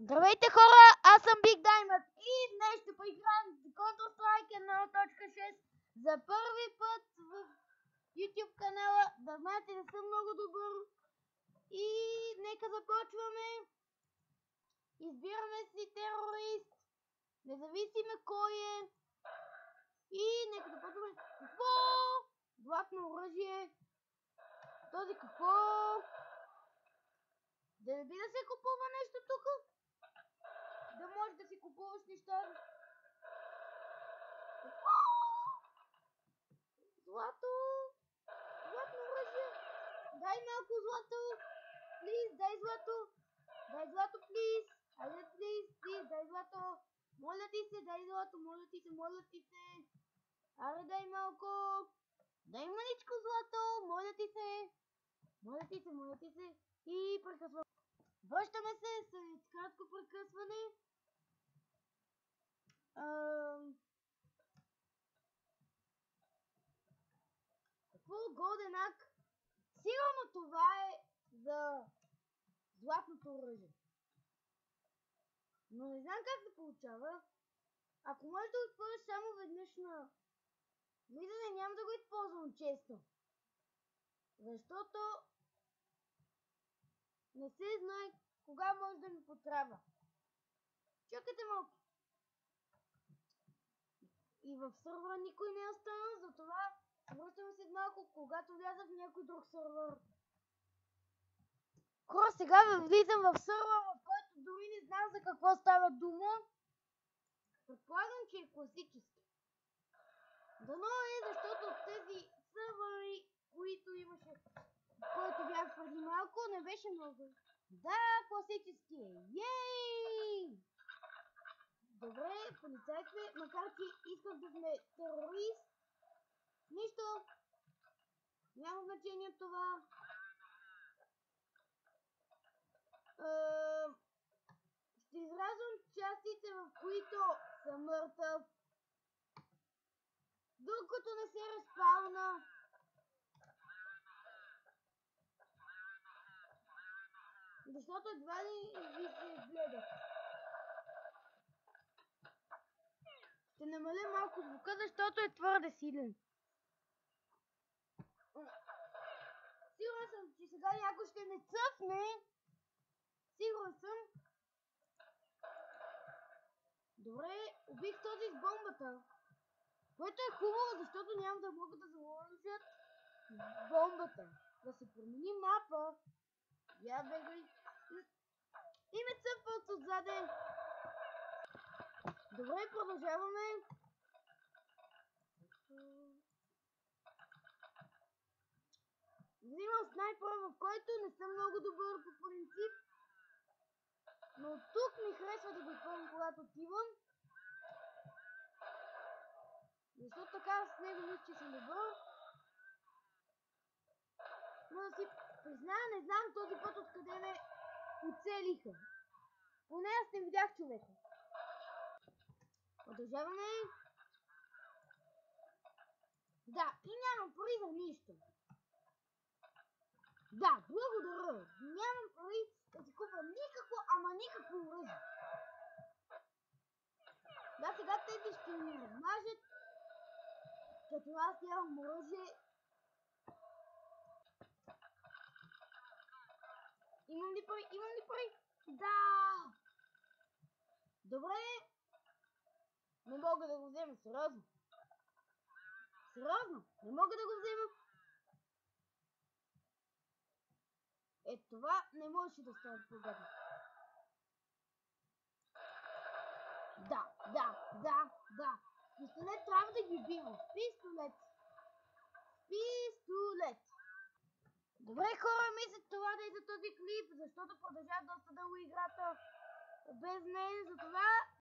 Здравейте хора, аз съм Big Diamond и днес ще поиграем Counter-Strike 1.6 за първи път в YouTube канала. Да знаете, не съм много добър и нека започваме. Избираме си терорист, независимо кой е и нека започваме. Какво? Златно оръжие. Този какво? Да не би да се купува нещо тук? Да можеш да си купуваш неща. Злато! Златно оръжие! Дай малко злато! Плиз, дай злато! Дай злато, плиз! Айде, плиз, дай злато! Моля ти се, дай злато! Моля ти се, моля ти се! Аре, дай малко! Дай маничко злато! Моля ти се! Моля ти се, моля ти се! И прекъсвам. Връщаме се след кратко прекъсване. Какво? Голден ак? Сигурно това е за златното оръжие. Но не знам как се получава. Ако можеш да го използваш само веднъж на влизане, няма да го използвам често. Защото не се знае кога може да ми потрябва. Чакайте малко. И в сървъра никой не е останал, затова връщам след малко, когато вляза в някой друг сървър. Хора, сега влизам в сървър, в който дори не знам за какво става дума. Предполагам, че е класически. Дано е, защото тези сървъри, които имаше, който бях преди малко, не беше много. Да, класически е. Йей! Добре, полицай сме, макар че исках да сме терорист. Нищо. Няма значение това. Ще изразвам частите, в които съм мъртъв, докато не се разпална. Защото едва ли ви се гледах. Ще намаля малко звука, защото е твърде силен. Сигурен съм, че сега някой ще не цъфне. Сигурен съм. Добре, убих този с бомбата. Което е хубаво, защото няма да могат да заложат бомбата. Да се промени мапа. Я бегай. И ме цъфват отзаде. Добре, продължаваме. Взимам снайпера, в който не съм много добър по принцип. Но тук ми харесва да го изпълням, когато отивам. Защото така с него мисля, че съм добър. Но да си призная, не знам този път откъде ме оцелиха. Поне аз не видях човека. Продължаваме. Да, и нямам пари за нищо. Да, благодаря. Нямам пари да си купа никакво, ама никакво оръжие. Да, сега тези ще ми размажат, като аз нямам оръжие. Имам ли пари? Имам ли пари? Да! Добре. Не мога да го взема, сериозно. Сериозно, не мога да го взема. Е, това не можеше да стане по-гадно. Да. Пистолет трябва да ги бива. Пистолет. Добре, хора, мисля това да е за този клип, защото продължава доста дълго играта без мен, затова